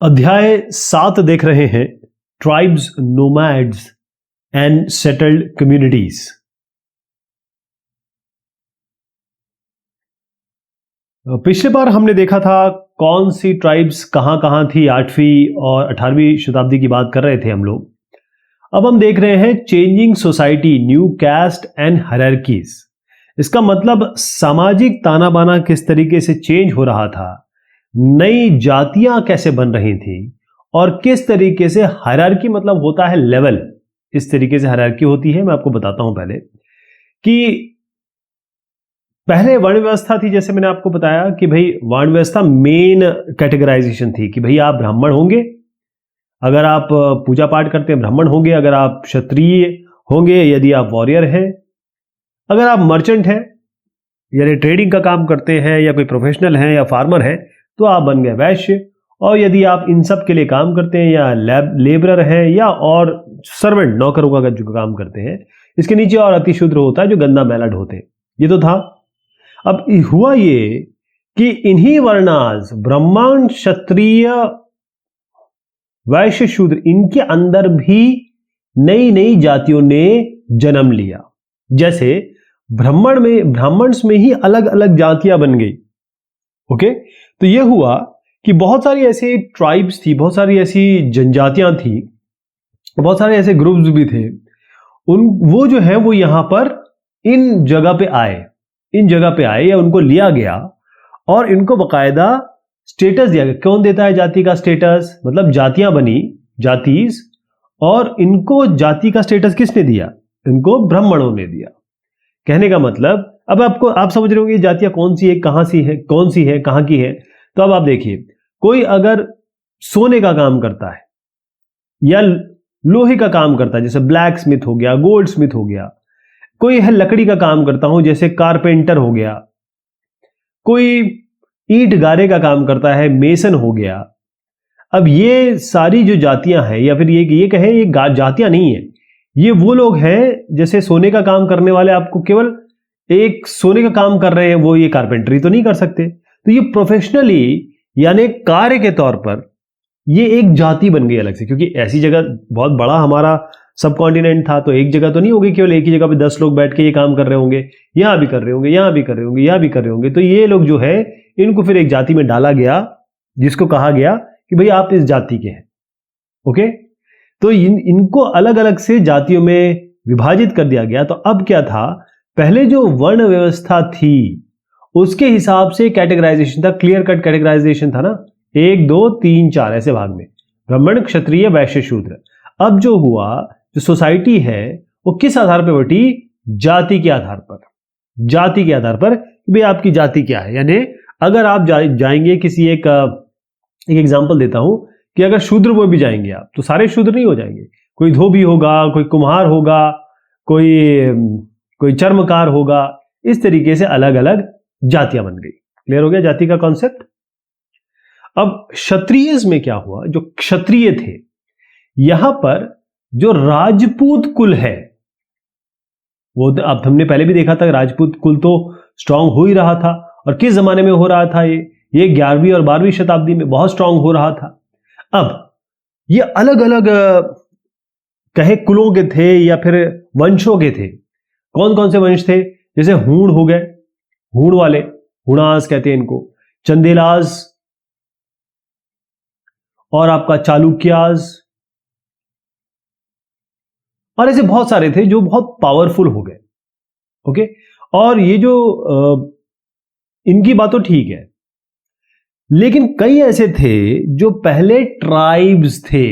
अध्याय 7 देख रहे हैं, tribes, nomads and settled communities. पिछले बार हमने देखा था कौन सी ट्राइब्स कहां थी। 8वीं और 18वीं शताब्दी की बात कर रहे थे हम लोग। अब हम देख रहे हैं changing society, new caste and hierarchies. इसका मतलब सामाजिक ताना बाना किस तरीके से चेंज हो रहा था, नई जातियां कैसे बन रही थी और किस तरीके से हायरार्की मतलब होता है लेवल, इस तरीके से हायरार्की होती है। मैं आपको बताता हूं पहले कि पहले वर्ण व्यवस्था थी। जैसे मैंने आपको बताया कि भाई वर्ण व्यवस्था मेन कैटेगराइजेशन थी कि भाई आप ब्राह्मण होंगे, अगर आप पूजा पाठ करते हैं ब्राह्मण होंगे, अगर आप क्षत्रिय होंगे, यदि आप वॉरियर हैं, अगर आप मर्चेंट हैं यानी ट्रेडिंग का काम करते हैं या कोई प्रोफेशनल हैं या फार्मर हैं तो आप बन गए वैश्य। और यदि आप इन सब के लिए काम करते हैं या लेबरर हैं या और सर्वेंट, नौकरों का जो काम करते हैं, इसके नीचे और अतिशूद्र होता है जो गंदा मैला ढोते हैं। ये तो था। अब हुआ ये कि इन्हीं वर्णास ब्राह्मण, क्षत्रिय, वैश्य, शूद्र, इनके अंदर भी नई नई जातियों ने जन्म लिया। जैसे ब्राह्मण्स में ही अलग अलग जातियां बन गई। ओके, तो यह हुआ कि बहुत सारी ऐसी ट्राइब्स थी, बहुत सारी ऐसी जनजातियां थी, बहुत सारे ऐसे ग्रुप्स भी थे। वो जो है वो यहां पर इन जगह पे आए या उनको लिया गया और इनको बकायदा स्टेटस दिया गया। कौन देता है जाति का स्टेटस? मतलब जातियां बनी, जातीज, और इनको जाति का स्टेटस किसने दिया? इनको ब्राह्मणों ने दिया। कहने का मतलब, अब आप समझ रहे होंगे जातियां कौन सी है, कहां की है। तो अब आप देखिए, कोई अगर सोने का काम करता है या लोहे का काम करता है, जैसे ब्लैक स्मिथ हो गया, गोल्ड स्मिथ हो गया, कोई है लकड़ी का काम करता हूं जैसे कारपेंटर हो गया, कोई ईंट गारे का काम करता है, मेसन हो गया। अब ये सारी जो जातियां हैं, या फिर ये कहें ये जातियां नहीं है, ये वो लोग हैं जैसे सोने का काम करने वाले आपको केवल एक सोने का काम कर रहे हैं, वो ये कारपेंटरी तो नहीं कर सकते। तो ये प्रोफेशनली यानी कार्य के तौर पर ये एक जाति बन गई अलग से, क्योंकि ऐसी जगह बहुत बड़ा हमारा सब कॉन्टिनेंट था, तो एक जगह तो नहीं होगी केवल एक ही जगह पे 10 लोग बैठ के ये काम कर रहे होंगे, यहां भी कर रहे होंगे, यहां भी कर रहे होंगे, यहां भी कर रहे होंगे। तो ये लोग जो है इनको फिर एक जाति में डाला गया, जिसको कहा गया कि भाई आप इस जाति के हैं। ओके, तो इनको अलग अलग से जातियों में विभाजित कर दिया गया। तो अब क्या था, पहले जो वर्ण व्यवस्था थी उसके हिसाब से कैटेगराइजेशन था, क्लियर कट कैटेगराइजेशन था ना, 1 2 3 4 ऐसे भाग में, ब्राह्मण, क्षत्रिय, वैश्य, शूद्र। अब जो हुआ, जो सोसाइटी है वो किस आधार पर बटी? जाति के आधार पर कि भाई आपकी जाति क्या है। यानी अगर आप जाएंगे किसी एक एग्जांपल देता हूं कि अगर शूद्र में भी जाएंगे आप तो सारे शूद्र नहीं हो जाएंगे। कोई धोबी होगा, कोई कुम्हार होगा, कोई चर्मकार होगा। इस तरीके से अलग अलग जातियां बन गई। क्लियर हो गया जाति का कॉन्सेप्ट? अब क्षत्रिय में क्या हुआ, जो क्षत्रिय थे, यहां पर जो राजपूत कुल है, वो अब हमने पहले भी देखा था, राजपूत कुल तो स्ट्रांग हो ही रहा था। और किस जमाने में हो रहा था? ये 11वीं और 12वीं शताब्दी में बहुत स्ट्रांग हो रहा था। अब ये अलग अलग कहे कुलों के थे या फिर वंशों के थे। कौन कौन से वंश थे? जैसे हूण हो गए, हूण वाले, हुणास कहते हैं इनको, चंदेलाज, और आपका चालुक्याज, और ऐसे बहुत सारे थे जो बहुत पावरफुल हो गए। ओके, और ये जो इनकी बात तो ठीक है, लेकिन कई ऐसे थे जो पहले ट्राइब्स थे।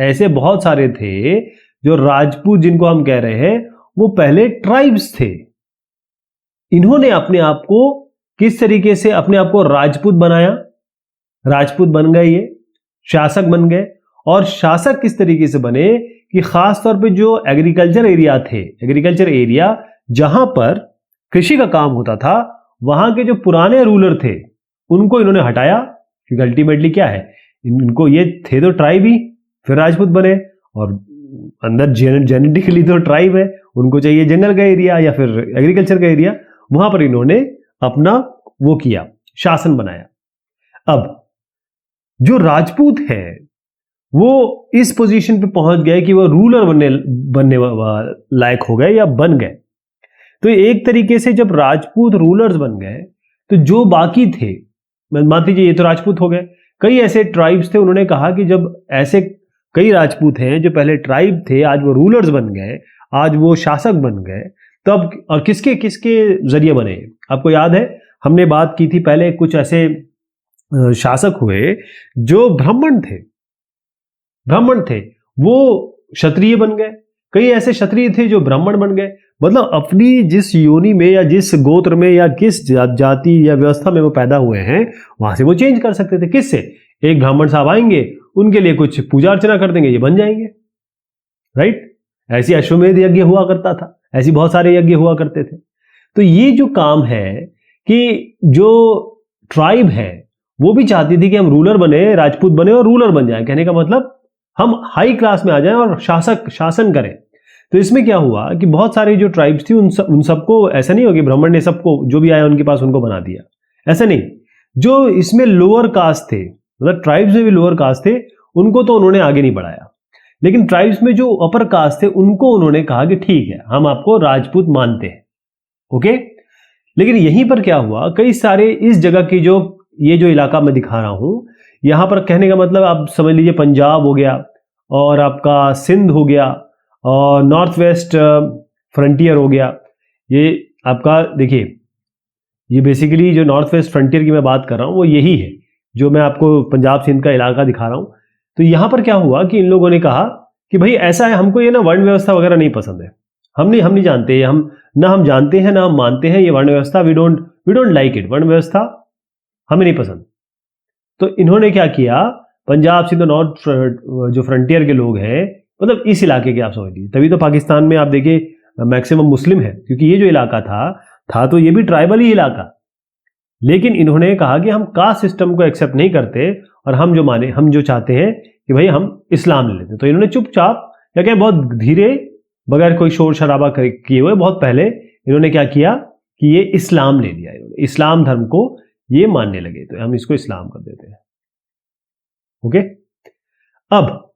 ऐसे बहुत सारे थे जो राजपूत जिनको हम कह रहे हैं वो पहले ट्राइब्स थे। इन्होंने अपने आप को किस तरीके से अपने आप को राजपूत बनाया? राजपूत बन गए, ये शासक बन गए। और शासक किस तरीके से बने कि खास तौर पे जो एग्रीकल्चर एरिया जहां पर कृषि का काम होता था, वहां के जो पुराने रूलर थे उनको इन्होंने हटाया। क्योंकि अल्टीमेटली क्या है, इनको ये थे तो ट्राइब ही, फिर राजपूत बने, और अंदर जेनेटिकली तो ट्राइब है, उनको चाहिए जंगल का एरिया या फिर एग्रीकल्चर का एरिया। वहां पर इन्होंने अपना वो किया, शासन बनाया। अब जो राजपूत है वो इस पोजीशन पे पहुंच गए कि वो रूलर बनने लायक हो गए या बन गए। तो एक तरीके से जब राजपूत रूलर्स बन गए तो जो बाकी थे, मान लीजिए ये तो राजपूत हो गए, कई ऐसे ट्राइब्स थे, उन्होंने कहा कि जब ऐसे कई राजपूत हैं जो पहले ट्राइब थे आज वो रूलर्स बन गए, आज वो शासक बन गए, तब और किसके किसके जरिए बने? आपको याद है हमने बात की थी पहले, कुछ ऐसे शासक हुए जो ब्राह्मण थे, वो क्षत्रिय बन गए, कई ऐसे क्षत्रिय थे जो ब्राह्मण बन गए। मतलब अपनी जिस योनि में या जिस गोत्र में या किस जाति या व्यवस्था में वो पैदा हुए हैं वहां से वो चेंज कर सकते थे। किससे? एक ब्राह्मण साहब आएंगे, उनके लिए कुछ पूजा अर्चना कर देंगे, ये बन जाएंगे, राइट? ऐसी अश्वमेध यज्ञ हुआ करता था, ऐसी बहुत सारे यज्ञ हुआ करते थे। तो ये जो काम है कि जो ट्राइब है वो भी चाहती थी कि हम रूलर बने, राजपूत बने और रूलर बन जाए। कहने का मतलब हम हाई क्लास में आ जाएं और शासन करें। तो इसमें क्या हुआ कि बहुत सारी जो ट्राइब्स थी उन सबको, ऐसा नहीं हो कि ब्राह्मण ने सबको जो भी आया उनके पास उनको बना दिया, ऐसा नहीं। जो इसमें लोअर कास्ट थे, मतलब ट्राइब्स में भी लोअर कास्ट थे, उनको तो उन्होंने आगे नहीं बढ़ाया, लेकिन ट्राइब्स में जो अपर कास्ट थे उनको उन्होंने कहा कि ठीक है हम आपको राजपूत मानते हैं, ओके। लेकिन यहीं पर क्या हुआ, कई सारे इस जगह की ये जो इलाका मैं दिखा रहा हूं, यहां पर कहने का मतलब आप समझ लीजिए पंजाब हो गया और आपका सिंध हो गया और नॉर्थ वेस्ट फ्रंटियर हो गया। ये आपका देखिए, ये बेसिकली जो नॉर्थ वेस्ट फ्रंटियर की मैं बात कर रहा हूं वो यही है जो मैं आपको पंजाब सिंध का इलाका दिखा रहा हूं। तो यहां पर क्या हुआ कि इन लोगों ने कहा कि भाई ऐसा है, हमको ये ना वर्ण व्यवस्था वगैरह नहीं पसंद है, हम नहीं जानते, हम जानते हैं ना हम मानते हैं ये वर्ण व्यवस्था, वी डोंट लाइक इट, वर्ण व्यवस्था हमें नहीं पसंद। तो इन्होंने क्या किया, पंजाब से तो नॉर्थ जो फ्रंटियर के लोग हैं, मतलब इस इलाके के आप समझ लीजिए, तभी तो पाकिस्तान में आप देखिए मैक्सिमम मुस्लिम है, क्योंकि ये जो इलाका था तो ये भी ट्राइबल ही इलाका। लेकिन इन्होंने कहा कि हम कास्ट सिस्टम को एक्सेप्ट नहीं करते और हम जो चाहते हैं कि भाई हम इस्लाम ले लेते हैं। तो इन्होंने चुपचाप या क्या बहुत धीरे, बगैर कोई शोर शराबा किए हुए, बहुत पहले इन्होंने क्या किया कि ये इस्लाम ले लिया, इन्होंने इस्लाम धर्म को ये मानने लगे, तो हम इसको इस्लाम कर देते हैं, ओके। अब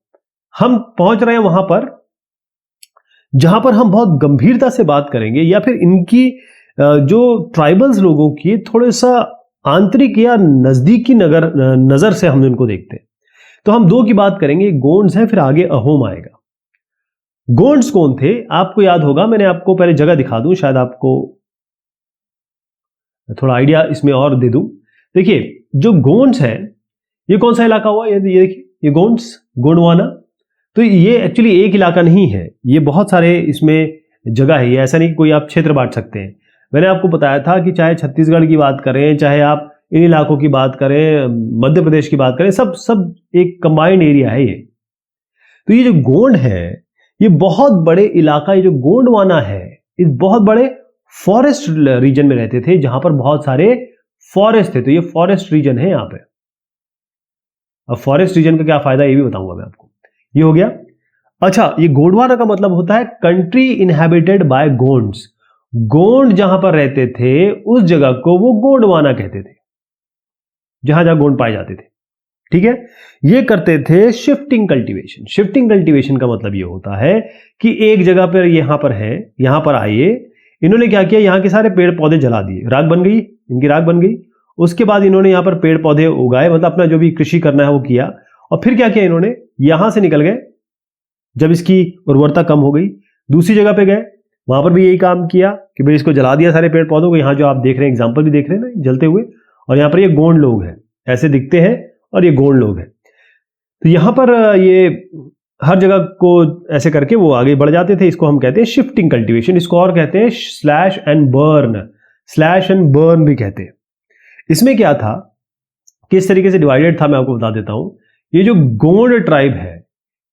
हम पहुंच रहे हैं वहां पर जहां पर हम बहुत गंभीरता से बात करेंगे, या फिर इनकी जो ट्राइबल्स लोगों की थोड़ा सा आंतरिक या नजदीकी नजर से हम इनको देखते हैं। तो हम दो की बात करेंगे, गोंड्स है, फिर आगे अहोम आएगा। गोंड्स कौन थे आपको याद होगा, मैंने आपको पहले जगह दिखा दूं, शायद आपको थोड़ा आइडिया इसमें और दे दूं। देखिए जो गोंड्स है ये कौन सा इलाका हुआ, ये देखिए, ये गोंडवाना। तो ये एक्चुअली एक इलाका नहीं है, ये बहुत सारे इसमें जगह है, ये ऐसा नहीं कि कोई आप क्षेत्र बांट सकते हैं। मैंने आपको बताया था कि चाहे छत्तीसगढ़ की बात करें, चाहे आप इन इलाकों की बात करें, मध्य प्रदेश की बात करें, सब एक कंबाइंड एरिया है ये। तो ये जो गोंड है ये बहुत बड़े इलाका, ये जो गोंडवाना है इस बहुत बड़े फॉरेस्ट रीजन में रहते थे, जहां पर बहुत सारे फॉरेस्ट थे। तो ये फॉरेस्ट रीजन है यहां पे। अब फॉरेस्ट रीजन का क्या फायदा ये भी बताऊंगा मैं आपको। ये हो गया। अच्छा, ये गोंडवाना का मतलब होता है country inhabited by Gonds. Gond जहां पर रहते थे उस जगह को वो गोंडवाना कहते थे, जहां जहां गोंड पाए जाते थे, ठीक है। ये करते थे शिफ्टिंग कल्टीवेशन। शिफ्टिंग कल्टीवेशन का मतलब ये होता है कि एक जगह पर यहां पर है, यहां पर आइए, इन्होंने क्या किया, यहां के सारे पेड़ पौधे जला दिए, राख बन गई, इनकी राख बन गई। उसके बाद इन्होंने यहां पर पेड़ पौधे उगाए, मतलब अपना जो भी कृषि करना है वो किया। और फिर क्या किया इन्होंने, यहां से निकल गए, जब इसकी उर्वरता कम हो गई दूसरी जगह पे गए, वहां पर भी यही काम किया कि भाई इसको जला दिया सारे पेड़ पौधों को। यहां जो आप देख रहे हैं एग्जाम्पल भी देख रहे हैं ना जलते हुए, और यहां पर ये गोंड लोग हैं, ऐसे दिखते हैं और ये गोंड लोग हैं। तो यहां पर ये हर जगह को ऐसे करके वो आगे बढ़ जाते थे। इसको हम कहते हैं शिफ्टिंग कल्टीवेशन। इसको और कहते हैं स्लैश एंड बर्न भी कहते हैं। इसमें क्या था, किस तरीके से डिवाइडेड था मैं आपको बता देता हूं। ये जो गोंड ट्राइब है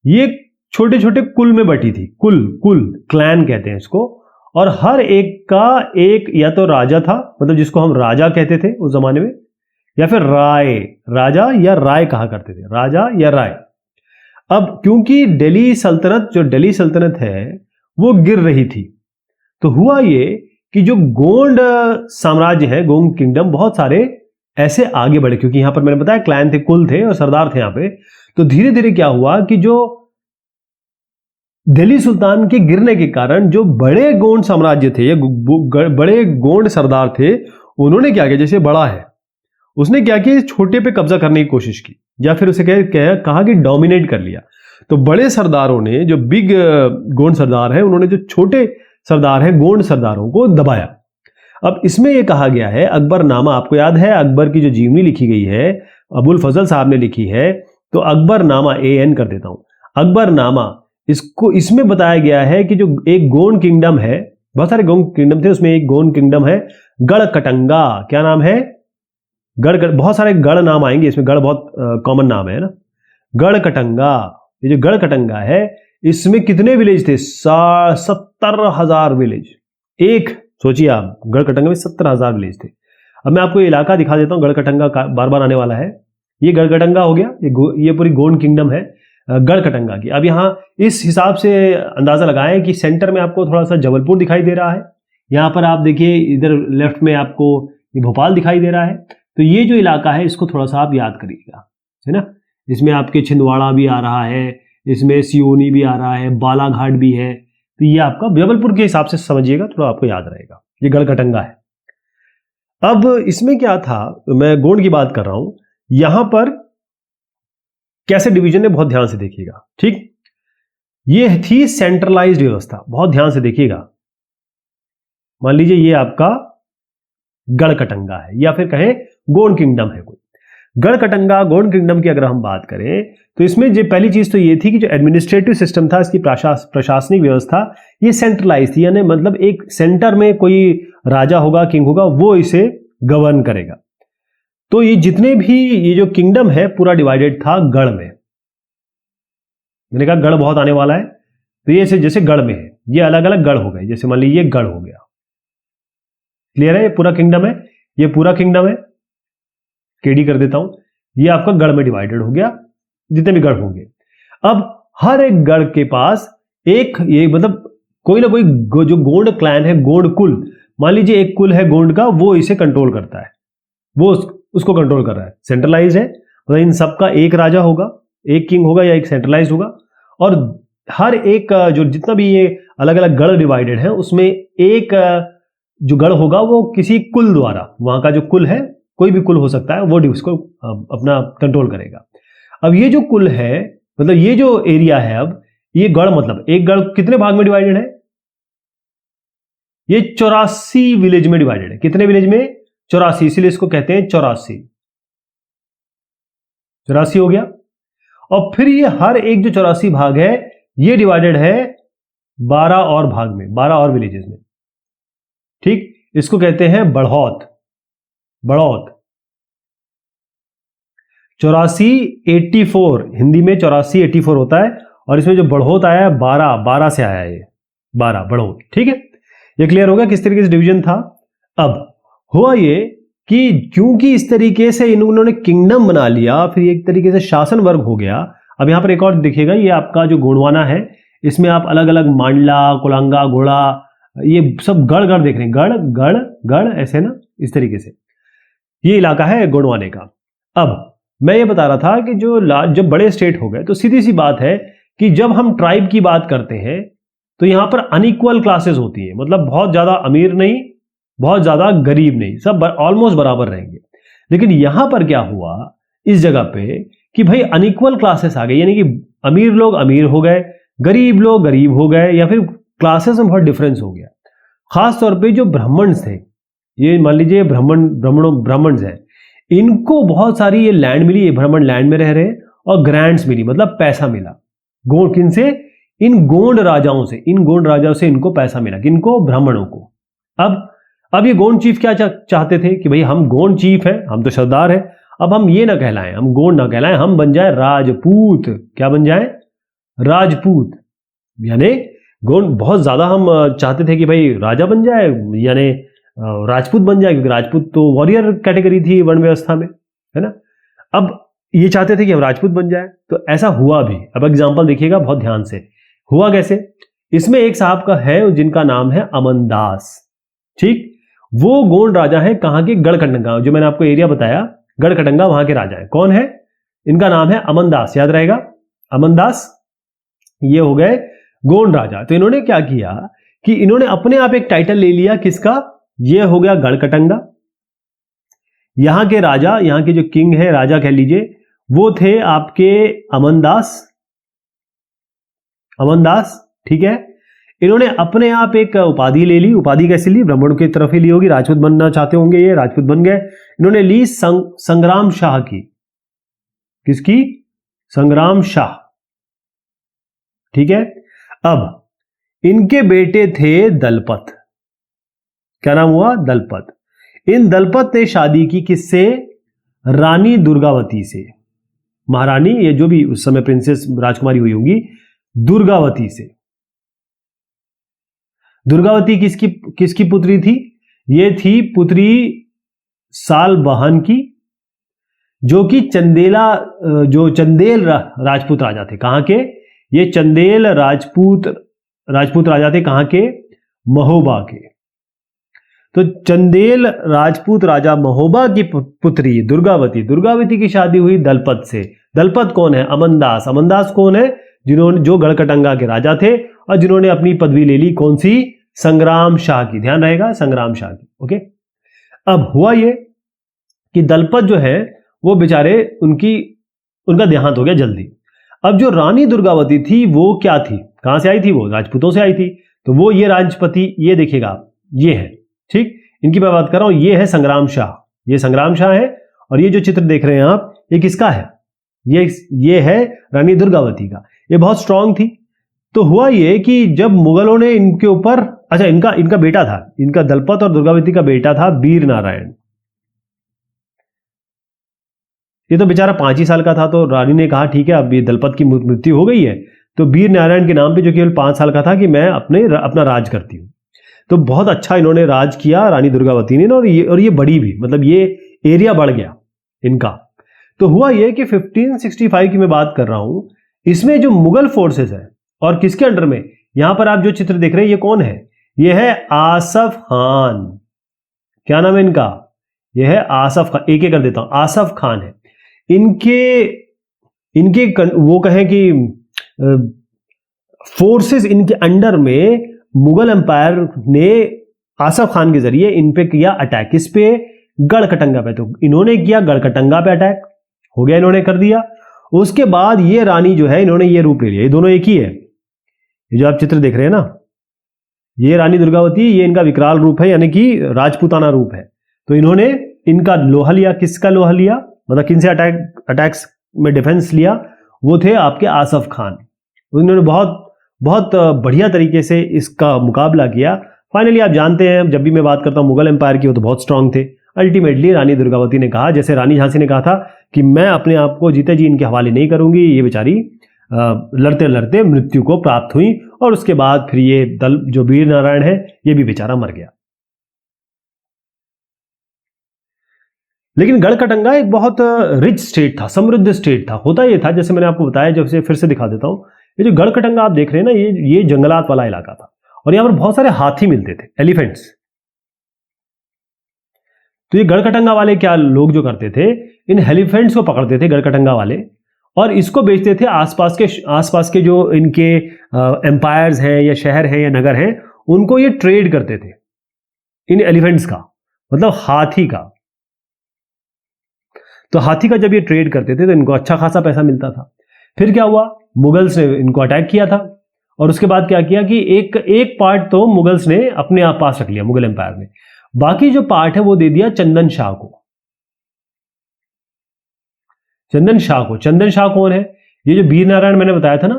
ये छोटे छोटे कुल में बटी थी, कुल क्लैन कहते हैं इसको। और हर एक का एक या तो राजा था, मतलब जिसको हम राजा कहते थे उस जमाने में, या फिर राय, राजा या राय कहा करते थे, राजा या राय। अब क्योंकि दिल्ली सल्तनत है वो गिर रही थी, तो हुआ ये कि जो गोंड साम्राज्य है, गोंड किंगडम, बहुत सारे ऐसे आगे बढ़े, क्योंकि यहां पर मैंने बताया क्लैन थे, कुल थे और सरदार थे यहां पे। तो धीरे धीरे क्या हुआ कि जो दिल्ली सुल्तान के गिरने के कारण जो बड़े गोंड साम्राज्य थे या बड़े गोंड सरदार थे, उन्होंने क्या किया, जैसे बड़ा है उसने क्या किया, छोटे पे कब्जा करने की कोशिश की, या फिर उसे कहा कि डोमिनेट कर लिया। तो बड़े सरदारों ने, जो बिग गोंड सरदार है, उन्होंने जो छोटे सरदार हैं गोंड सरदारों को दबाया। अब इसमें यह कहा गया है, अकबरनामा, आपको याद है अकबर की जो जीवनी लिखी गई है, अबुल फजल साहब ने लिखी है, तो अकबरनामा, AN कर देता हूं, अकबरनामा, इसको इसमें बताया गया है कि जो एक गोंड किंगडम है, बहुत सारे गोंड किंगडम थे, उसमें एक गोंड किंगडम है गढ़कटंगा। क्या नाम है? गढ़। बहुत सारे गढ़ नाम आएंगे इसमें, गढ़ बहुत कॉमन नाम है ना। गढ़कटंगा, ये जो गढ़कटंगा है, इसमें कितने विलेज थे? 70,000 विलेज। एक सोचिए आप, गढ़कटंगा में 70,000 विलेज थे। अब मैं आपको इलाका दिखा देता हूं, गढ़कटंगा बार बार आने वाला है। ये गढ़कटंगा हो गया, ये पूरी गोंड किंगडम है गढ़कटंगा की। अब यहाँ इस हिसाब से अंदाजा लगाएं कि सेंटर में आपको थोड़ा सा जबलपुर दिखाई दे रहा है, यहाँ पर आप देखिए इधर लेफ्ट में आपको भोपाल दिखाई दे रहा है। तो ये जो इलाका है इसको थोड़ा सा आप याद करिएगा, है ना। इसमें आपके छिंदवाड़ा भी आ रहा है, इसमें सियोनी भी आ रहा है, बालाघाट भी है। तो ये आपका जबलपुर के हिसाब से समझिएगा, थोड़ा आपको याद रहेगा। ये गढ़कटंगा है। अब इसमें क्या था, मैं गोंड की बात कर रहा हूं, यहां पर कैसे डिवीजन है बहुत ध्यान से देखिएगा, ठीक। ये थी सेंट्रलाइज्ड व्यवस्था, बहुत ध्यान से देखिएगा। मान लीजिए ये आपका गढ़कटंगा है, या फिर कहें गोंड किंगडम है कोई। गढ़कटंगा गोंड किंगडम की अगर हम बात करें तो इसमें जो पहली चीज तो ये थी कि जो एडमिनिस्ट्रेटिव सिस्टम था, इसकी प्रशासनिक व्यवस्था, ये सेंट्रलाइज थी, यानी मतलब एक सेंटर में कोई राजा होगा, किंग होगा, वो इसे गवर्न करेगा। तो ये जितने भी ये जो किंगडम है पूरा डिवाइडेड था गढ़ में। मैंने कहा गढ़ बहुत आने वाला है, तो ये जैसे गढ़ में है, ये अलग अलग गढ़ हो गए। जैसे मान लीजिए गढ़ हो गया, क्लियर है, ये पूरा किंगडम है, ये पूरा किंगडम है, केडी कर देता हूं, ये आपका गढ़ में डिवाइडेड हो गया, जितने भी गढ़ होंगे। अब हर एक गढ़ के पास एक, ये मतलब कोई ना कोई जो गोंड क्लैन है, गोंड कुल, मान लीजिए एक कुल है गोंड का, वो इसे कंट्रोल करता है, वो उसको कंट्रोल कर रहा है। सेंट्रलाइज है, मतलब इन सबका एक राजा होगा, एक किंग होगा या एक सेंट्रलाइज होगा, और हर एक जो जितना भी ये अलग अलग गढ़ डिवाइडेड है, उसमें एक जो गढ़ होगा वो किसी कुल द्वारा, वहां का जो कुल है, कोई भी कुल हो सकता है, वो उसको अपना कंट्रोल करेगा। अब ये जो कुल है, मतलब ये जो एरिया है, अब ये गढ़, मतलब एक गढ़ कितने भाग में डिवाइडेड है? ये 84 विलेज में डिवाइडेड है। कितने विलेज में? 84, इसीलिए इसको कहते हैं 84। 84 हो गया। और फिर ये हर एक जो 84 भाग है, ये डिवाइडेड है 12 और भाग में, 12 और विलेजेस में, ठीक। इसको कहते हैं बढ़ौत। बढ़ौत 84, 84, हिंदी में 84, 84 होता है, और इसमें जो बढ़ौत आया है 12 से आया है, ये 12 बढ़ौत, ठीक है। ये क्लियर होगा किस तरीके से डिवीजन था। अब हुआ ये कि क्योंकि इस तरीके से इन्होंने किंगडम बना लिया, फिर एक तरीके से शासन वर्ग हो गया। अब यहां पर एक और देखिएगा, ये आपका जो गोंडवाना है, इसमें आप अलग अलग मांडला, कोलांगा, घोड़ा, ये सब गढ़ गढ़ देख रहे हैं, गढ़ गढ़ गढ़, ऐसे ना, इस तरीके से ये इलाका है गोंडवाने का। अब मैं ये बता रहा था कि जब बड़े स्टेट हो गए, तो सीधी सी बात है कि जब हम ट्राइब की बात करते हैं तो यहां पर अनइक्वल क्लासेस होती है, मतलब बहुत ज्यादा अमीर नहीं, बहुत ज्यादा गरीब नहीं, सब ऑलमोस्ट बराबर रहेंगे। लेकिन यहां पर क्या हुआ इस जगह पे कि भाई अनइक्वल क्लासेस आ गई, यानी कि अमीर लोग अमीर हो गए, गरीब लोग गरीब हो गए, या फिर क्लासेस में बहुत डिफरेंस हो गया। खास तौर पे जो ब्राह्मण्स थे, ये मान लीजिए ब्राह्मण्स हैं, इनको बहुत सारी ये लैंड मिली, ये ब्राह्मण लैंड में रह रहे हैं, और ग्रांट्स मिली, मतलब पैसा मिला। गोंड किन से? इन गोंड राजाओं से, इन गोंड राजाओं से इनको पैसा मिला। किनको? ब्राह्मणों को। अब ये गोंड चीफ क्या चाहते थे कि भाई हम गोंड चीफ हैं, हम तो सरदार हैं, अब हम ये ना कहलाएं, हम गोंड ना कहलाएं, हम बन जाए राजपूत। क्या बन जाए? राजपूत। यानी गोंड बहुत ज्यादा हम चाहते थे कि भाई राजा बन जाए, यानी राजपूत बन जाए, क्योंकि राजपूत तो वॉरियर कैटेगरी थी वर्ण व्यवस्था में, है ना। अब ये चाहते थे कि हम राजपूत बन जाए, तो ऐसा हुआ भी। अब एग्जांपल देखिएगा बहुत ध्यान से, हुआ कैसे। इसमें एक साहब का है जिनका नाम है अमनदास, ठीक। वो गोंड राजा है कहां के? गढ़कटंगा, जो मैंने आपको एरिया बताया गढ़कटंगा, वहां के राजा है। कौन है? इनका नाम है अमनदास, याद रहेगा, अमनदास। ये हो गए गोंड राजा। तो इन्होंने क्या किया कि इन्होंने अपने आप एक टाइटल ले लिया, किसका? ये हो गया गढ़कटंगा। यहां के राजा, यहां के जो किंग है, राजा कह लीजिए, वो थे आपके अमनदास, अमनदास, ठीक है। इन्होंने अपने आप एक उपाधि ले ली। उपाधि कैसे ली? ब्राह्मणों की तरफ ही ली होगी, राजपूत बनना चाहते होंगे, ये राजपूत बन गए। इन्होंने ली संग्राम शाह की। किसकी? संग्राम शाह, ठीक है। अब इनके बेटे थे दलपत। क्या नाम हुआ? दलपत। इन दलपत ने शादी की किससे? रानी दुर्गावती से। महारानी, ये जो भी उस समय प्रिंसेस राजकुमारी हुई होंगी, दुर्गावती से। दुर्गावती किसकी पुत्री थी? ये थी पुत्री सालबहन की, जो कि चंदेल राजपूत राजा थे। कहां के? ये चंदेल राजपूत राजा थे। कहां के? महोबा के। तो चंदेल राजपूत राजा महोबा की पुत्री दुर्गावती की शादी हुई दलपत से। दलपत कौन है? अमनदास। अमनदास कौन है? जो गढ़कटंगा के राजा थे और जिन्होंने अपनी पदवी ले ली, कौन सी? संग्राम शाह की। ध्यान रहेगा, संग्राम शाह की। ओके। अब हुआ ये कि दलपत जो है वो बेचारे, उनका देहांत हो गया जल्दी। अब जो रानी दुर्गावती थी वो क्या थी? कहां से आई थी? वो राजपूतों से आई थी। तो वो ये राजपति, ये देखिएगा, ये है, ठीक, इनकी मैं बात कर रहा हूं। ये है संग्राम शाह, ये संग्राम शाह है। और ये जो चित्र देख रहे हैं आप, ये किसका है? ये है रानी दुर्गावती का। ये बहुत स्ट्रांग थी। तो हुआ ये कि जब मुगलों ने इनके ऊपर, अच्छा, इनका बेटा था, इनका दलपत और दुर्गावती का बेटा था वीर नारायण। ये तो बेचारा 5 ही साल का था। तो रानी ने कहा ठीक है, अब ये दलपत की मृत्यु हो गई है, तो वीर नारायण के नाम पे, जो केवल 5 साल का था, कि मैं अपना राज करती हूँ। तो बहुत अच्छा इन्होंने राज किया रानी दुर्गावती ने, और ये बड़ी भी, मतलब ये एरिया बढ़ गया इनका। तो हुआ ये कि 1565 की मैं बात कर रहा हूं, इसमें जो मुगल फोर्सेस है, और किसके अंडर में? यहां पर आप जो चित्र देख रहे हैं, ये कौन है? ये है आसफ खान। क्या नाम है इनका? ये है आसफ खान। एक एक कर देता हूं। आसफ खान है इनके वो कहें कि फोर्सेस इनके अंडर में। मुगल एम्पायर ने आसफ खान के जरिए इन पे किया अटैक। किस पे? गढ़कटंगा पे। तो इन्होंने किया गढ़कटंगा पे अटैक, हो गया, इन्होंने कर दिया। उसके बाद ये रानी जो है, इन्होंने ये रूप ले लिया। ये दोनों एक ही है, ये जो आप चित्र देख रहे हैं ना, ये रानी दुर्गावती, ये इनका विकराल रूप है, यानी कि राजपूताना रूप है। तो इन्होंने इनका लोहा लिया। किसका लोहा लिया? मतलब किनसे अटैक्स में डिफेंस लिया? वो थे आपके आसफ खान। उन्होंने बहुत बहुत बढ़िया तरीके से इसका मुकाबला किया। फाइनली आप जानते हैं, जब भी मैं बात करता हूं मुगल एम्पायर की, वो तो बहुत स्ट्रांग थे। अल्टीमेटली रानी दुर्गावती ने कहा, जैसे रानी झांसी ने कहा था कि मैं अपने आप को जीते जी इनके हवाले नहीं करूंगी। ये बेचारी लड़ते लड़ते मृत्यु को प्राप्त हुई, और उसके बाद फिर ये जो वीर नारायण है, ये भी बेचारा मर गया। लेकिन गढ़कटंगा एक बहुत रिच स्टेट था, समृद्ध स्टेट था। होता ये था, जैसे मैंने आपको बताया, जब से फिर से दिखा देता हूं, ये जो गढ़कटंगा आप देख रहे हैं ना, ये जंगलात वाला इलाका था, और यहां पर बहुत सारे हाथी मिलते थे, एलिफेंट्स। तो ये गढ़कटंगा वाले क्या लोग जो करते थे, इन एलिफेंट्स को पकड़ते थे गढ़कटंगा वाले, और इसको बेचते थे आसपास के जो इनके एम्पायर्स हैं या शहर हैं या नगर हैं, उनको ये ट्रेड करते थे इन एलिफेंट्स का, मतलब हाथी का। तो हाथी का जब ये ट्रेड करते थे तो इनको अच्छा खासा पैसा मिलता था। फिर क्या हुआ? मुगल्स ने इनको अटैक किया था, और उसके बाद क्या किया कि एक पार्ट तो मुगल्स ने अपने आप पास रख लिया, मुगल एम्पायर ने। बाकी जो पार्ट है वो दे दिया चंदन शाह को। चंदन शाह कौन है? ये जो वीर नारायण मैंने बताया था ना,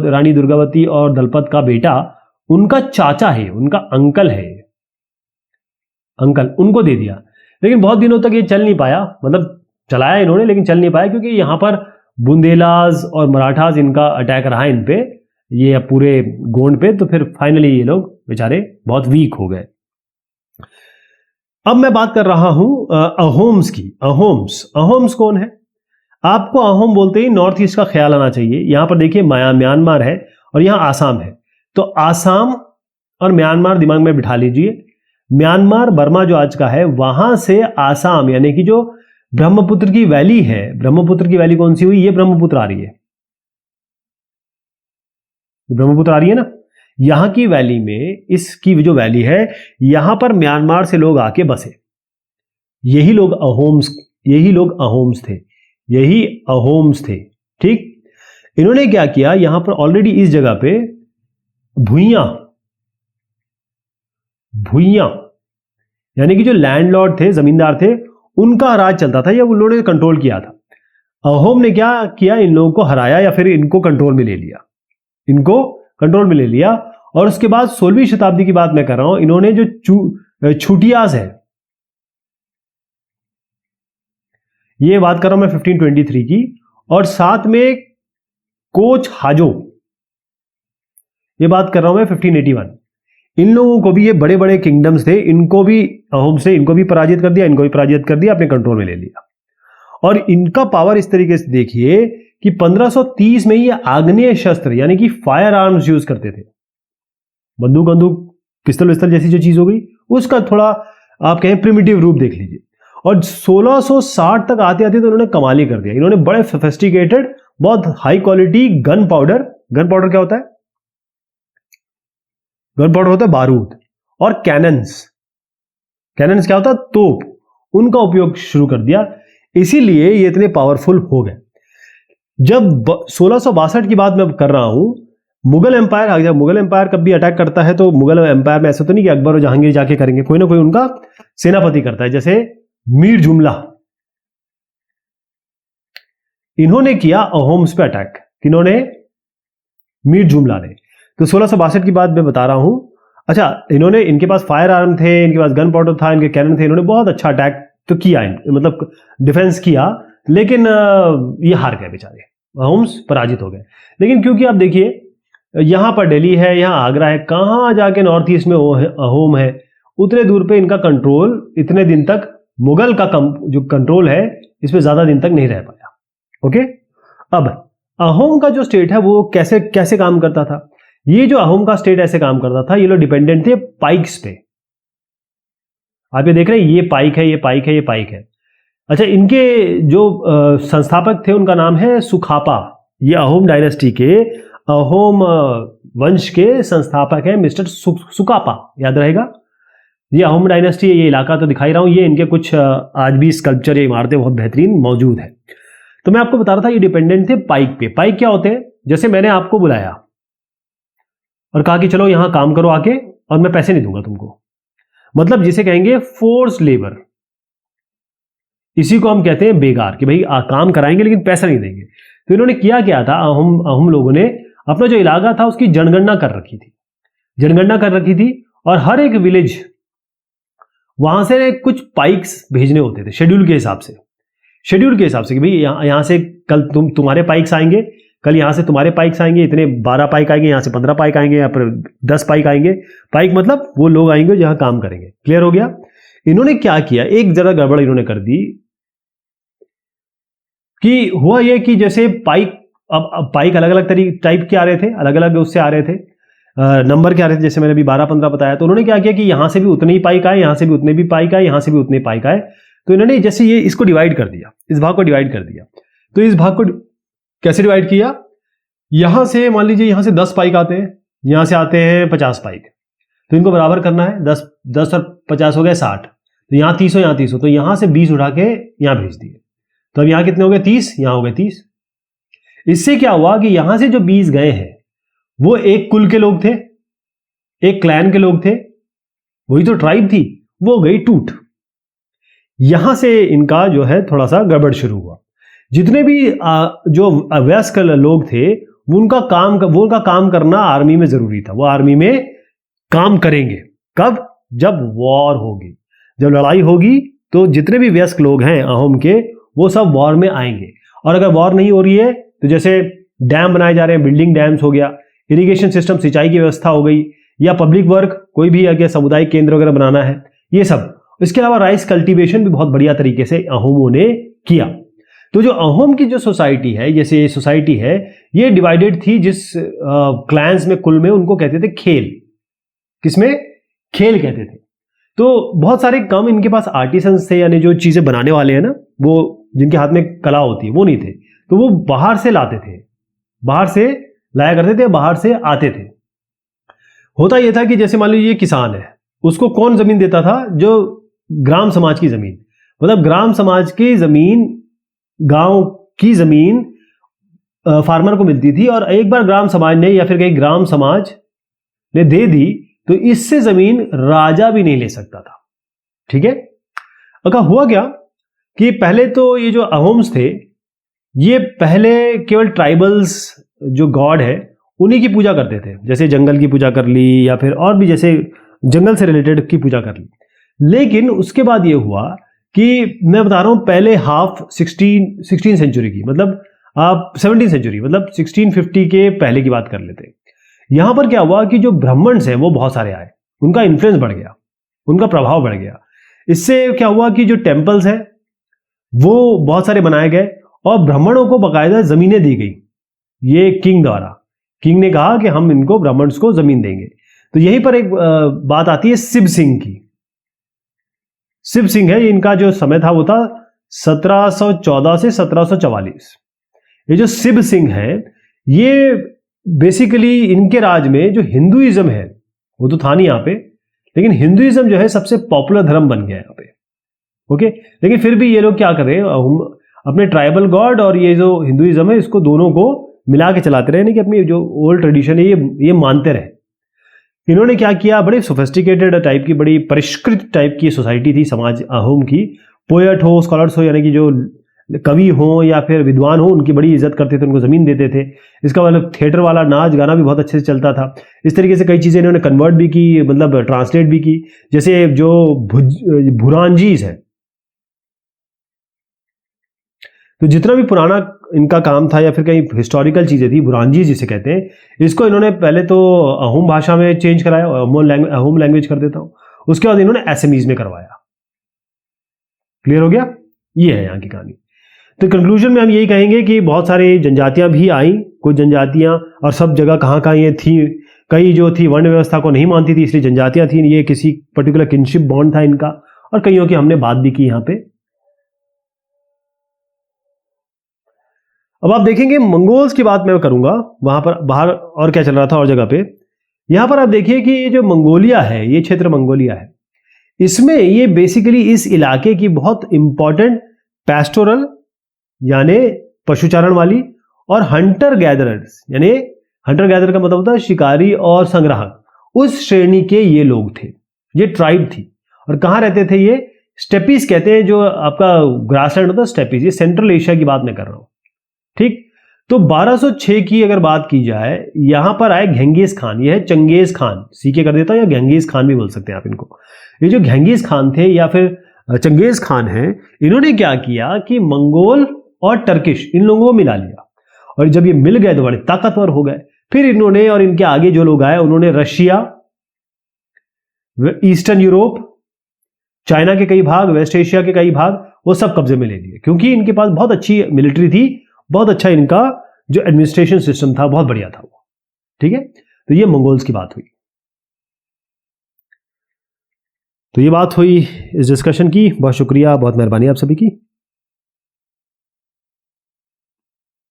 रानी दुर्गावती और दलपत का बेटा, उनका चाचा है, उनका अंकल है, अंकल, उनको दे दिया। लेकिन बहुत दिनों तक ये चल नहीं पाया, मतलब चलाया इन्होंने लेकिन चल नहीं पाया, क्योंकि यहां पर बुंदेलाज और मराठाज इनका अटैक रहा इन पे, ये पूरे गोंड पे। तो फिर फाइनली ये लोग बेचारे बहुत वीक हो गए। अब मैं बात कर रहा हूं अहोम्स की। अहोम्स कौन है? आपको अहोम बोलते ही नॉर्थ ईस्ट का ख्याल आना चाहिए। यहां पर देखिए म्यांमार है और यहां आसाम है। तो आसाम और म्यांमार दिमाग में बिठा लीजिए। म्यांमार बर्मा जो आज का है वहां से आसाम यानी कि जो ब्रह्मपुत्र की वैली है, ब्रह्मपुत्र की वैली कौन सी हुई, ये ब्रह्मपुत्र आ रही है, ब्रह्मपुत्र आ रही है ना, यहां की वैली में, इसकी जो वैली है यहां पर म्यांमार से लोग आके बसे। यही लोग अहोम्स थे, यही अहोम्स थे। ठीक, इन्होंने क्या किया, यहां पर ऑलरेडी इस जगह पे भुइयां यानी कि जो लैंडलॉर्ड थे, जमींदार थे, उनका राज चलता था या उन लोगों ने कंट्रोल किया था। अहोम ने क्या किया, इन लोगों को हराया या फिर इनको कंट्रोल में ले लिया। और उसके बाद 16वीं शताब्दी की बात मैं कर रहा हूं, इन्होंने जो छुटियास है, ये बात कर रहा हूं मैं 1523 की, और साथ में कोच हाजो, ये बात कर रहा हूं मैं 1581। इन लोगों को भी, ये बड़े बड़े किंगडम्स थे, इनको भी अहोम से इनको भी पराजित कर दिया, अपने कंट्रोल में ले लिया। और इनका पावर इस तरीके से देखिए कि 1530 में ये आग्नेय शस्त्र यानी कि फायर आर्म्स यूज करते थे। बंदूक, पिस्तल विस्तल जैसी जो चीज हो गई, उसका थोड़ा आप कहें प्रिमिटिव रूप देख लीजिए। और 1660 तक आते आते तो उन्होंने कमाल ही कर दिया। इन्होंने बड़े सोफिस्टिकेटेड, बहुत हाई क्वालिटी गन पाउडर क्या होता है, गन पाउडर होता है बारूद, और कैनन्स क्या होता है, तोप, उनका उपयोग शुरू कर दिया। इसीलिए ये इतने पावरफुल हो गए। जब 1662 की बात मैं कर रहा हूं, मुगल एम्पायर आ गया। मुगल एम्पायर कब भी अटैक करता है तो मुगल एम्पायर में ऐसा तो नहीं कि अकबर और जहांगीर जाके करेंगे, कोई ना कोई उनका सेनापति करता है। जैसे मीर जुमला, इन्होंने किया अहोम्स पे अटैक। किन्होंने? मीर जुमला ने। तो 1662 की बात मैं बता रहा हूं। अच्छा, इनके पास फायर आर्म थे, इनके पास गन पाउडर था, इनके कैनन थे, इन्होंने बहुत अच्छा अटैक तो किया, मतलब डिफेंस किया, लेकिन ये हार गए बेचारे, अहोम्स पराजित हो गए। लेकिन क्योंकि आप देखिए यहां पर दिल्ली है, यहां आगरा है, कहां जाके नॉर्थ ईस्ट में अहोम है, उतने दूर पे इनका कंट्रोल इतने दिन तक, मुगल का जो कंट्रोल है इस पे ज्यादा दिन तक नहीं रह पाया। ओके, अब अहोम का जो स्टेट है वो कैसे काम करता था। ये जो अहोम का स्टेट ऐसे काम करता था, ये लोग डिपेंडेंट थे पाइक्स पे। आप ये देख रहे हैं, ये पाइक है, ये पाइक है, ये पाइक है। अच्छा, इनके जो संस्थापक थे उनका नाम है सुखापा। ये अहोम डायनेस्टी के, अहोम वंश के संस्थापक है मिस्टर सुकापा, याद रहेगा। ये अहोम डायनेस्टी है, ये इलाका तो दिखाई रहा हूं, ये इनके कुछ आज भी स्कल्पचर, ये इमारतें बहुत बेहतरीन मौजूद है। तो मैं आपको बता रहा था ये डिपेंडेंट थे पाइक पे। पाइक क्या होते हैं? जैसे मैंने आपको बुलाया और कहा कि चलो यहां काम करो आके, और मैं पैसे नहीं दूंगा तुमको, मतलब जिसे कहेंगे फोर्स लेबर। इसी को हम कहते हैं बेगार, कि भाई काम कराएंगे लेकिन पैसा नहीं देंगे। तो इन्होंने किया क्या था, अहोम लोगों ने अपना जो इलाका था उसकी जनगणना कर रखी थी, और हर एक विलेज वहां से कुछ पाइक्स भेजने होते थे शेड्यूल के हिसाब से कि भाई यहां से कल तुम्हारे पाइक्स आएंगे, कल यहां से तुम्हारे पाइक्स आएंगे, इतने 12 पाइक आएंगे, यहां से 15 पाइक आएंगे, या फिर 10 पाइक आएंगे। पाइक मतलब वो लोग आएंगे जहां काम करेंगे। क्लियर हो गया। इन्होंने क्या किया, एक जरा गड़बड़ इन्होंने कर दी कि हुआ ये कि जैसे पाइक, अब पाइक अलग अलग टाइप के आ रहे थे, अलग अलग उससे आ रहे थे, नंबर के आ रहे थे। जैसे मैंने अभी 12-15 बताया, तो उन्होंने क्या किया कि यहां से भी उतने ही पाइक आए, यहां से भी उतने भी पाइक आए, यहां से भी उतने पाइक आए। तो इन्होंने जैसे ये इसको डिवाइड कर दिया, इस भाग को डिवाइड कर दिया। तो इस भाग को कैसे डिवाइड किया, यहां से मान लीजिए यहां से 10 पाइक आते हैं, यहां से आते हैं 50 पाइक, तो इनको बराबर करना है। 10 और 50 हो गए 60, तो यहां 30 हो, यहां 30 हो, तो यहां से 20 उठा के यहां भेज दिए। तो अब यहां कितने हो गए 30, यहां हो गए 30। इससे क्या हुआ कि यहां से जो 20 गए हैं वो एक कुल के लोग थे, एक क्लैन के लोग थे, वही तो ट्राइब थी, वो गई टूट। यहां से इनका जो है थोड़ा सा गड़बड़ शुरू हुआ। जितने भी जो वयस्क लोग थे वो उनका काम करना आर्मी में जरूरी था। वो आर्मी में काम करेंगे कब? जब वॉर होगी, जब लड़ाई होगी, तो जितने भी वयस्क लोग हैं अहोम के वो सब वॉर में आएंगे। और अगर वॉर नहीं हो रही है तो जैसे डैम बनाए जा रहे हैं, बिल्डिंग डैम्स हो गया, इरिगेशन सिस्टम, सिंचाई की व्यवस्था हो गई, या पब्लिक वर्क कोई भी अगर सामुदायिक केंद्र वगैरह बनाना है, ये सब। इसके अलावा राइस कल्टीवेशन भी बहुत बढ़िया तरीके से अहोमों ने किया। तो जो अहोम की जो सोसाइटी है, जैसे ये सोसाइटी है, ये डिवाइडेड थी जिस क्लैंस में, कुल में, उनको कहते थे खेल। किसमें? खेल कहते थे। तो बहुत सारे कम इनके पास आर्टिसंस थे, यानी जो चीजें बनाने वाले हैं ना, वो जिनके हाथ में कला होती है, वो नहीं थे। तो वो बाहर से लाते थे, बाहर से लाया करते थे, बाहर से आते थे। होता यह था कि जैसे मान लीजिए किसान है, उसको कौन जमीन देता था? जो ग्राम समाज की जमीन, मतलब ग्राम समाज की जमीन, गांव की जमीन फार्मर को मिलती थी, और एक बार ग्राम समाज ने या फिर कहीं ग्राम समाज ने दे दी तो इससे जमीन राजा भी नहीं ले सकता था। ठीक है। अगर हुआ क्या कि पहले तो ये जो अहोम्स थे, ये पहले केवल ट्राइबल्स जो गॉड है उन्हीं की पूजा करते थे, जैसे जंगल की पूजा कर ली या फिर और भी जैसे जंगल से रिलेटेड की पूजा कर ली। लेकिन उसके बाद ये हुआ कि मैं बता रहा हूं पहले हाफ 16 सेंचुरी की, मतलब आप 17 सेंचुरी, मतलब 1650 के पहले की बात कर लेते हैं। यहां पर क्या हुआ कि जो ब्राह्मण्स हैं वो बहुत सारे आए, उनका इन्फ्लुएंस बढ़ गया, उनका प्रभाव बढ़ गया। इससे क्या हुआ कि जो टेम्पल्स हैं वो बहुत सारे बनाए गए और ब्राह्मणों को बाकायदा जमीनें दी गई, ये किंग द्वारा। किंग ने कहा कि हम इनको ब्राह्मण्स को जमीन देंगे। तो यहीं पर एक बात आती है शिव सिंह की। शिव सिंह है, इनका जो समय था वो था 1714 से 1744। ये जो शिव सिंह है, ये बेसिकली इनके राज में जो हिंदुइज्म है वो तो था नहीं यहाँ पे, लेकिन हिंदुइज्म जो है सबसे पॉपुलर धर्म बन गया यहाँ पे। ओके। लेकिन फिर भी ये लोग क्या कर रहे हैं, हम अपने ट्राइबल गॉड और ये जो हिंदुइज्म है इसको दोनों को मिला के चलाते रहे, नहीं कि अपनी जो ओल्ड ट्रेडिशन है ये मानते रहे। इन्होंने क्या किया, बड़े सोफिस्टिकेटेड टाइप की, बड़ी परिष्कृत टाइप की सोसाइटी थी समाज अहोम की। पोएट हो, स्कॉलर्स हो, यानी कि जो कवि हो या फिर विद्वान हो, उनकी बड़ी इज्जत करते थे, उनको जमीन देते थे। इसका मतलब थिएटर वाला नाच गाना भी बहुत अच्छे से चलता था। इस तरीके से कई चीजें इन्होंने कन्वर्ट भी की, मतलब ट्रांसलेट भी की। जैसे जो बुरांजीज है, तो जितना भी पुराना इनका काम था या फिर कहीं हिस्टोरिकल चीजें थी, बुरांजी जिसे कहते हैं, इसको इन्होंने पहले तो अहोम भाषा में चेंज कराया, अहोम लैंग्वेज कर देता हूं, उसके बाद इन्होंने एसएमीज में करवाया। क्लियर हो गया? ये है यहाँ की कहानी। तो कंक्लूजन में हम यही कहेंगे कि बहुत सारी जनजातियां भी आई, कुछ जनजातियां, और सब जगह कहाँ कहाँ ये थी। कई जो थी वर्ण व्यवस्था को नहीं मानती थी, इसलिए जनजातियां थी, ये किसी पर्टिकुलर किनशिप बॉन्ड था इनका, और कईयों की हमने बात भी की यहाँ पे। अब आप देखेंगे मंगोल्स की बात मैं करूंगा, वहां पर बाहर और क्या चल रहा था और जगह पे। यहां पर आप देखिए कि ये जो मंगोलिया है, ये क्षेत्र मंगोलिया है, इसमें ये बेसिकली इस इलाके की बहुत इंपॉर्टेंट पैस्टोरल यानी पशुचारण वाली, और हंटर गैदरर्स, यानी हंटर गैदर का मतलब होता है शिकारी और संग्राहक, उस श्रेणी के ये लोग थे, ये ट्राइब थी। और कहां रहते थे ये? स्टेपीज कहते हैं, जो आपका ग्रासलैंड होता है स्टेपीज, ये सेंट्रल एशिया की बात मैं कर रहा हूं। ठीक। तो 1206 की अगर बात की जाए, यहां पर आए घेंगिस खान, यह है चंगेज खान, सीके कर देता हूं, या घेंगिस खान भी बोल सकते हैं आप इनको। ये जो घेंगिस खान थे या फिर चंगेज खान है, इन्होंने क्या किया कि मंगोल और टर्किश इन लोगों को मिला लिया, और जब ये मिल गए तो बड़े ताकतवर हो गए। फिर इन्होंने और इनके आगे जो लोग आए, उन्होंने रशिया, ईस्टर्न यूरोप, चाइना के कई भाग, वेस्ट एशिया के कई भाग, वो सब कब्जे में ले लिए, क्योंकि इनके पास बहुत अच्छी मिलिट्री थी, बहुत अच्छा इनका जो एडमिनिस्ट्रेशन सिस्टम था बहुत बढ़िया था वो। ठीक है। तो ये मंगोल्स की बात हुई। तो ये बात हुई इस डिस्कशन की। बहुत शुक्रिया, बहुत मेहरबानी आप सभी की।